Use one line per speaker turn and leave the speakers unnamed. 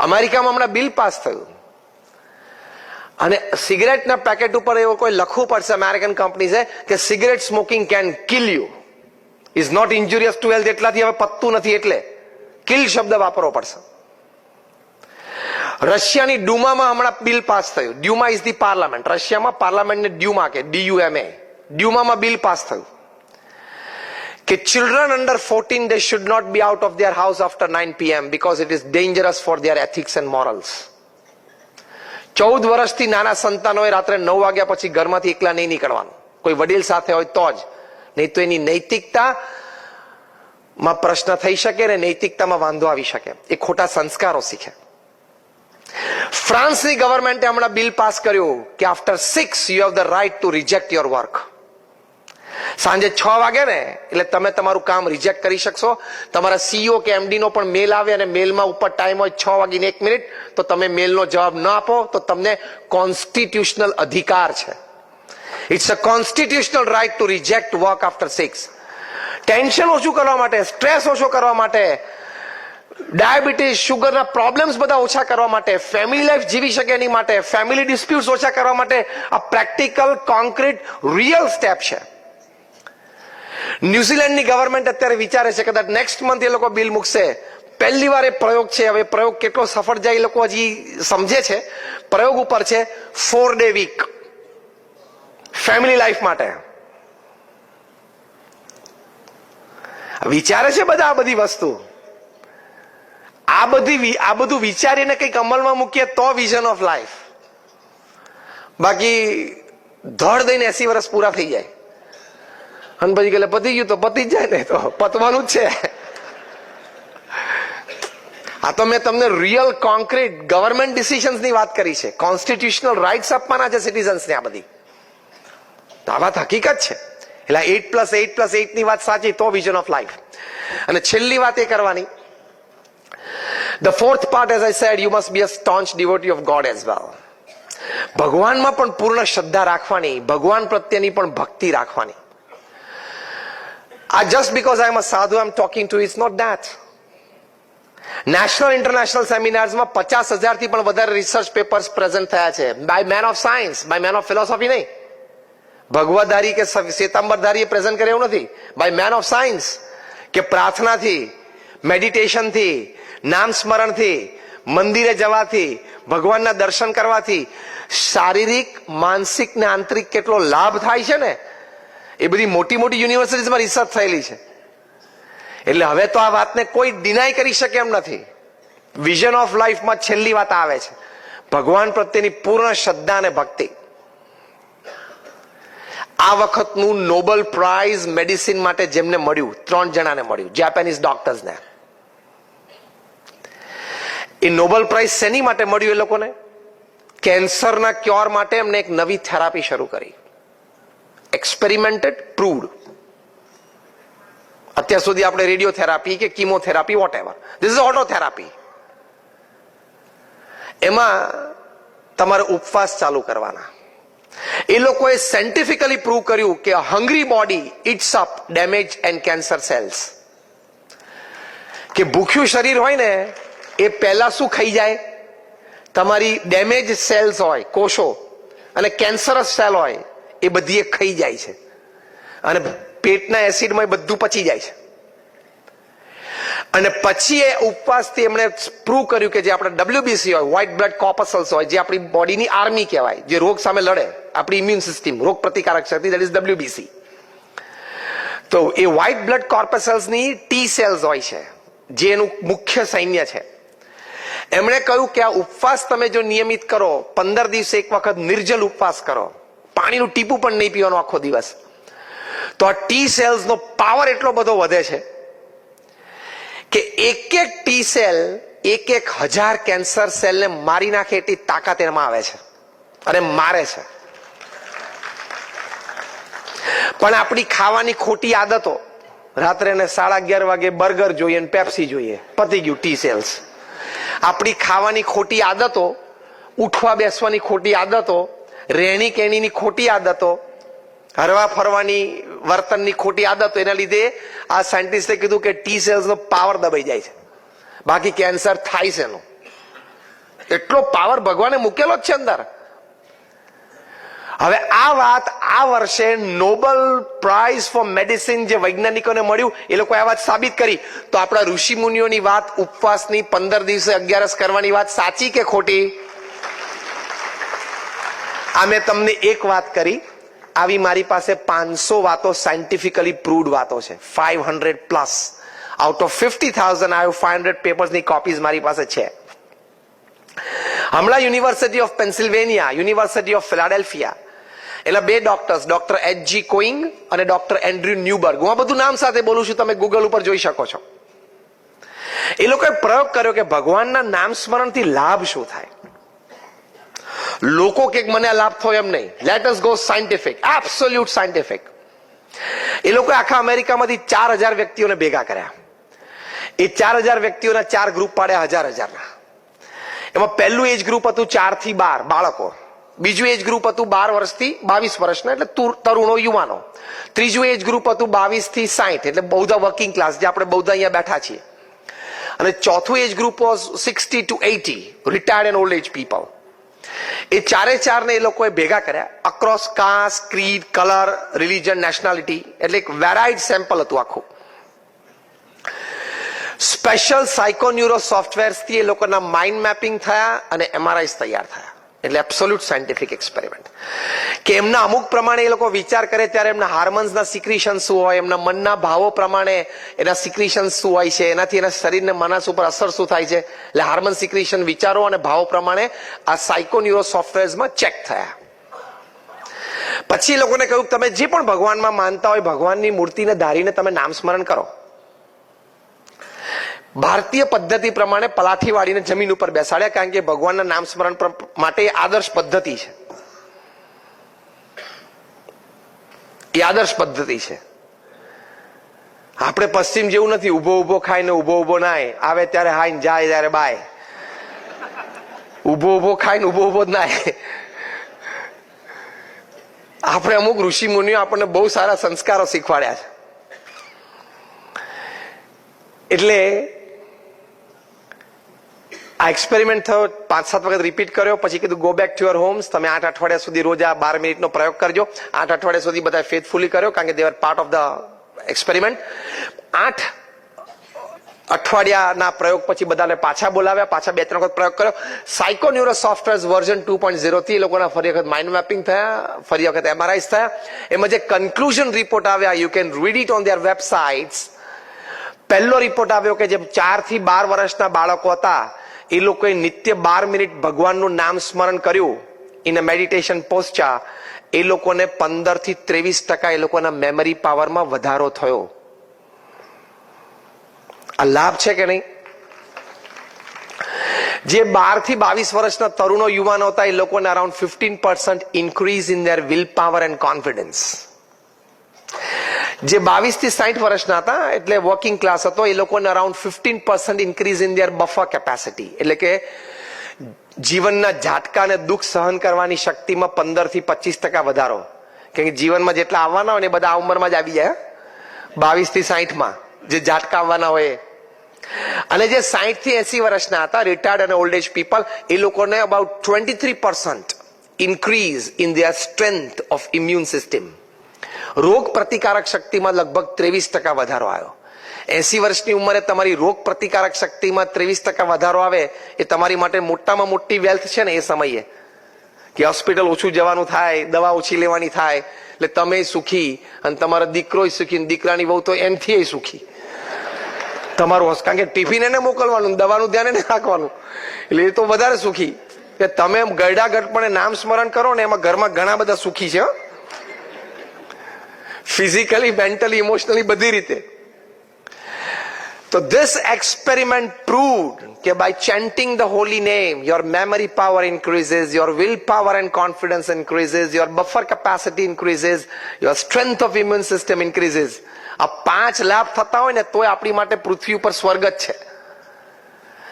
અમેરિકામાં હમણાં bill pass થયું અને સિગરેટના પેકેટ ઉપર એવો કોઈ લખવું પડશે અમેરિકન કંપનીઝે કે cigarette smoking can kill you, is not injurious to health. એટલાથી હવે પતતું નથી એટલે કિલ શબ્દ વાપરવો પડશે. રશિયાની ડ્યુમામાં હમણાં બિલ પાસ થયું. ડ્યુમા ઇઝ ધી પાર્લામેન્ટ. રશિયામાં પાર્લામેન્ટને ડ્યુમા કે DUMA. ડ્યુમામાં બિલ પાસ થયું કે children under 14 they should not be out of their house after 9 PM because it is dangerous for their ethics and morals. 14 વર્ષથી નાના સંતાનોએ રાત્રે 9 વાગ્યા પછી ઘરમાંથી એકલા નહીં નીકળવાનું, કોઈ વડીલ સાથે હોય તો જ, નહીં તો એની નૈતિકતામાં પ્રશ્ન થઈ શકે ને નૈતિકતામાં વાંધો આવી શકે. એ ખોટા સંસ્કારો શીખે. ફ્રાન્સની ગવર્મેન્ટે હમણાં બિલ પાસ કર્યું કે after 6 you have the right to reject your work. સાંજે 6 વાગે ને એટલે તમે તમારું કામ રિજેક્ટ કરી શકશો. તમારા CEO કે MD નો પણ મેલ આવે અને મેલમાં ઉપર ટાઈમ હોય 6:01 તો તમે મેલનો જવાબ ન આપો તો તમને કોન્સ્ટિટ્યુશનલ અધિકાર છે. It's a constitutional right to reject work after 6. Tension ઓછું કરવા માટે, સ્ટ્રેસ ઓછો કરવા માટે, ડાયાબિટીસ, શુગરના પ્રોબ્લેમ્સ બધા ઓછા કરવા માટે, ફેમિલી લાઈફ જીવી શકે એની માટે, ફેમિલી ડિસ્પ્યુટ્સ ઓછા કરવા માટે આ પ્રેક્ટિકલ, કોન્ક્રીટ, રિયલ સ્ટેપ છે. ન્યુઝીલેન્ડની ગવર્મેન્ટ અત્યારે વિચારે છે કદાચ નેક્સ્ટ મંથ એ લોકો બિલ મૂકશે. પહેલી વાર એ પ્રયોગ છે. હવે પ્રયોગ કેટલો સફળ જાય એ લોકો હજી સમજે છે. પ્રયોગ ઉપર છે 4 day વીક ફેમિલી લાઈફ માટે. વિચારે છે બધા આ બધી વસ્તુ. આ બધું વિચારીને કંઈક અમલમાં મૂકીએ તો વિઝન ઓફ લાઈફ. બાકી ધડ દઈને 80 વર્ષ પૂરા થઈ જાય અને પછી કે પતી ગયું તો પતી જ જાય ને, તો પતવાનું જ છે. આ તો મેં તમને રિયલ કોન્ક્રીટ ગવર્મેન્ટ ડિસિઝન્સ ની વાત કરી છે. કોન્સ્ટિટ્યુશનલ રાઇટ્સ આપવાના છે સિટીઝન્સ ને. આ બધી આ વાત હકીકત છે. એટલે 8+8+8 ની વાત સાચી તો વિઝન ઓફ લાઈફ. અને છેલ્લી વાત એ કરવાની, the fourth part, as I said, you must be a staunch devotee of God as well. ભગવાનમાં પણ પૂર્ણ શ્રદ્ધા રાખવાની, ભગવાન પ્રત્યેની પણ ભક્તિ રાખવાની. Just because I am a sadhu, I am talking to you, it's not that. National international સેમિનાર્સમાં 50,000 થી પણ વધારે રિસર્ચ પેપર્સ પ્રેઝન્ટ થયા છે by man of science, by man of philosophy નહીં. ભગવતધારી કે શ્વેતાંબરધારીએ પ્રેઝન્ટ કરે એવું નથી. બાય મેન ઓફ સાયન્સ કે પ્રાર્થનાથી, મેડિટેશનથી, નામ સ્મરણથી, મંદિરે જવાથી, ભગવાનના દર્શન કરવાથી શારીરિક, માનસિક ને આંતરિક કેટલો લાભ થાય છે ને, એ બધી મોટી મોટી યુનિવર્સિટીઝમાં રિસર્ચ થયેલી છે. એટલે હવે તો આ વાતને કોઈ ડિનાય કરી શકે એમ નથી. વિઝન ઓફ લાઈફમાં છેલ્લી વાત આવે છે ભગવાન પ્રત્યેની પૂર્ણ શ્રદ્ધા અને ભક્તિ. આ વખતનું નોબેલ પ્રાઇઝ મેડિસિન માટે જેમને મળ્યું, 3 જણાને મળ્યું, જાપાનીઝ ડોક્ટર્સને. એ નોબેલ પ્રાઇઝ શેની માટે મળ્યું એ લોકોને? કેન્સરના ક્યોર માટે એમને એક નવી થેરાપી શરૂ કરી. Experimented, proved. અત્યાર સુધી આપણે રેડિયોથેરાપી કે chemotherapy whatever, this is autotherapy. એમાં તમારે ઉપવાસ ચાલુ કરવાના. એ લોકોએ સાયન્ટિફિકલી પ્રૂવ કર્યું કે hungry body eats up damage and cancer cells. કે ભૂખ્યું શરીર હોય ને એ પહેલા શું ખાઈ જાય? તમારી ડેમેજ સેલ્સ હોય, કોષો, અને કેન્સરસ સેલ હોય એ બધી એ ખાઈ જાય છે અને પેટના એસિડમાં એ બધું પચી જાય છે. અને પછી એ ઉપવાસથી એમણે પ્રૂવ કર્યું કે જે આપણે WBC હોય, વ્હાઇટ બ્લડ કોર્પસલ્સ હોય, જે આપણી બોડીની આર્મી કહેવાય, જે રોગ સામે લડે, આપણી ઇમ્યુન સિસ્ટમ, રોગ પ્રતિકારક શક્તિ, દેટ ઇઝ WBC. તો એ વ્હાઇટ બ્લડ કોર્પસલ્સની T સેલ્સ હોય છે જે એનું મુખ્ય સૈન્ય છે. એમણે કહ્યું કે આ ઉપવાસ તમે જો નિયમિત કરો, 15 દિવસે એક વખત નિર્જલ ઉપવાસ કરો, પાણીનું ટીપું પણ નહીં પીવાનું આખો દિવસ, તો આ T સેલ્સનો પાવર એટલો બધો વધે છે કે એક T સેલ 1,000 કેન્સર સેલને મારી નાખે એટલી તાકાત એમાં આવે છે અને મારે છે. પણ આપણી ખાવાની ખોટી આદતો, રાત્રે 11:30 વાગે બર્ગર જોઈએ ને પેપ્સી જોઈએ, પતી ગયું T સેલ્સ. આપણી ખાવાની ખોટી આદતો, ઉઠવા બેસવાની ખોટી આદતો, રહેણી કહેણીની ખોટી આદતો, હરવા ફરવાની વર્તનની ખોટી આદતો, એના લીધે આ સાયન્ટિસ્ટે કીધું કે T સેલ્સનો પાવર દબાઈ જાય છે. બાકી કેન્સર થાય છે એનું. એટલો પાવર ભગવાને મૂકેલો જ છે અંદર. હવે આ વાત આ વર્ષે નોબેલ પ્રાઇઝ ફોર મેડિસિન જે વૈજ્ઞાનિકોને મળ્યું એ લોકોએ આ વાત સાબિત કરી. તો આપણા ઋષિ મુનિઓની વાત ઉપવાસની 15 દિવસે 11 કરવાની વાત સાચી કે ખોટી? આ મેં તમને એક વાત કરી, આવી મારી પાસે 500 વાતો સાયન્ટિફિકલી પ્રૂવડ વાતો છે, 500 plus. Out of 50,000 I have 500 પેપર્સની કોપીઝ મારી પાસે છે. હમણાં university of Pennsylvania, university of Philadelphia, એટલે બે ડોક્ટર્સ, ડોક્ટર H.G. કોઈંગ અને ડોક્ટર એન્ડ્રુ ન્યુબર્ગ, હું આ બધું નામ સાથે બોલું છું, તમે ગૂગલ ઉપર જોઈ શકો છો. એ લોકોએ પ્રયોગ કર્યો કે ભગવાનના નામ સ્મરણથી લાભ શું થાય. લોકો કે મને આ લાભ થયો એમ નહીં, let us go scientific, absolute scientific. એ લોકોએ આખા અમેરિકામાંથી 4,000 વ્યક્તિઓને ભેગા કર્યા. એ 4,000 વ્યક્તિઓના 4 ગ્રુપ પાડ્યા 1,000-1,000ના. એમાં પહેલું એજ ગ્રુપ હતું 4 થી 12 બાળકો, બીજું એજ ગ્રુપ હતું 12 વર્ષથી 22 વર્ષના એટલે તરુણો યુવાનો, ત્રીજું એજ ગ્રુપ હતું 22 થી 60 એટલે બધા વર્કિંગ ક્લાસ જે આપણે બધા અહીંયા બેઠા છીએ, અને ચોથું age group was 60 to 80 retired and old age people. એ 4 ને એ લોકોએ ભેગા કર્યા across caste, creed, colour, religion, nationality, એટલે એક વેરાઇડ સેમ્પલ હતું આખું. સ્પેશિયલ સાયકોન્યુરો સોફ્ટવેર્સથી એ લોકોના માઇન્ડ મેપિંગ થયા અને MRIs તૈયાર થયા. એટલે એબ્સોલ્યુટ સાયન્ટિફિક એક્સપેરિમેન્ટ કે એમના અમુક પ્રમાણે એ લોકો વિચાર કરે ત્યારે એમના હાર્મોન્સના સિક્રીશન શું હોય, એમના મનના ભાવો પ્રમાણે એના સિક્રીશન શું હોય છે, એનાથી એના શરીરને મનસ ઉપર અસર શું થાય છે. એટલે હાર્મોન સિક્રીશન વિચારો અને ભાવો પ્રમાણે આ સાયકોન્યુરો સોફ્ટવેર્સમાં ચેક થયા. પછી એ લોકોને કહ્યું તમે જે પણ ભગવાનમાં માનતા હોય ભગવાનની મૂર્તિને ધારીને તમે નામ સ્મરણ કરો. ભારતીય પદ્ધતિ પ્રમાણે પલાઠી વાળીને જમીન ઉપર બેસાડ્યા, કારણ કે ભગવાનના નામ સ્મરણ માટે આદર્શ પદ્ધતિ છે. એ આદર્શ પદ્ધતિ છે. આપણે પશ્ચિમ જેવું નથી, ઉભો ઉભો ખાય ને ઉભો ઉભો નાય, આવે ત્યારે હાય જાય ત્યારે બાય. ઉભો ઉભો ખાય ને ઉભો ઉભો જ નાય. આપણે અમુક ઋષિ મુનિઓ આપણને બહુ સારા સંસ્કારો શીખવાડ્યા છે. એટલે આ એક્સપેરિમેન્ટ થયો, 5-7 વખત રિપીટ કર્યો, પછી કીધું go back to your homes, તમે 8 અઠવાડિયા સુધી રોજ આ 12 મિનિટનો પ્રયોગ કરજો. 8 અઠવાડિયા સુધી બધા ફેથફુલી કર્યો, કારણ કે they are part of the experiment. 8 અઠવાડિયાના પ્રયોગ પછી બધાને પાછા બોલાવ્યા, પાછા 2-3 વખત પ્રયોગ કર્યો. સાયકોન્યુરો સોફ્ટવેર વર્ઝન 2.0 થી એ લોકોના ફરી વખત માઇન્ડ મેપિંગ થયા, ફરી વખત MRIs થયા. એમાં જે કન્ક્લુઝન રિપોર્ટ આવ્યા, you can read it on there websites. પહેલો રિપોર્ટ આવ્યો કે જે 4 થી 12 વર્ષના બાળકો હતા એ લોકોએ નિત્ય 12 મિનિટ ભગવાનનું નામ સ્મરણ કર્યું ઇન અ મેડિટેશન પોસ્ચર. એ લોકોને 15 થી 23% એ લોકોના મેમરી પાવરમાં વધારો થયો. આ લાભ છે કે નહીં? જે 12 થી 22 વર્ષના તરુણો યુવાનો હતા એ લોકોને around 15% increase in their will power and confidence. જે 22 થી 60 વર્ષના હતા એટલે વર્કિંગ ક્લાસ હતો એ લોકોને around 15% increase in their buffer capacity, એટલે કે જીવનના ઝાટકા અને દુઃખ સહન કરવાની શક્તિમાં 15 થી 25% વધારો. કેમ કે જીવનમાં જેટલા આવવાના હોય ને એ બધા આ ઉંમરમાં જ આવી જાય, 22 થી 60માં જે ઝાટકા આવવાના હોય. અને જે 60 થી 80 વર્ષના હતા રિટાયર્ડ અને ઓલ્ડ એજ પીપલ એ લોકોને about 23% increase in their strength of immune system. રોગ પ્રતિકારક શક્તિમાં લગભગ 23% વધારો આવ્યો. 80 વર્ષની ઉંમરે તમારી રોગ પ્રતિકારક શક્તિમાં 23% વધારો આવે એ તમારી માટે મોટામાં મોટી વેલ્થ છે ને એ સમયે. કે હોસ્પિટલ ઓછું જવાનું થાય, દવા ઓછી લેવાની થાય, એટલે તમે સુખી અને તમારો દીકરો સુખી, દીકરાની વહુ તો એનથી સુખી. તમારું કારણ કે ટિફિન એને મોકલવાનું, દવાનું ધ્યાન એને રાખવાનું, એટલે એ તો વધારે સુખી. કે તમે ગરડા ગટપણે નામ સ્મરણ કરો ને એમાં ઘરમાં ઘણા બધા સુખી છે, ફિઝિકલી, મેન્ટલી, ઇમોશનલી, બધી રીતે. તો this experiment proved કે by chanting the holy name your memory power increases, your will power and confidence increases, your buffer capacity increases, your strength of immune system increases. આ 5 લાભ થતા હોય ને તોય આપણી માટે પૃથ્વી ઉપર સ્વર્ગ જ છે.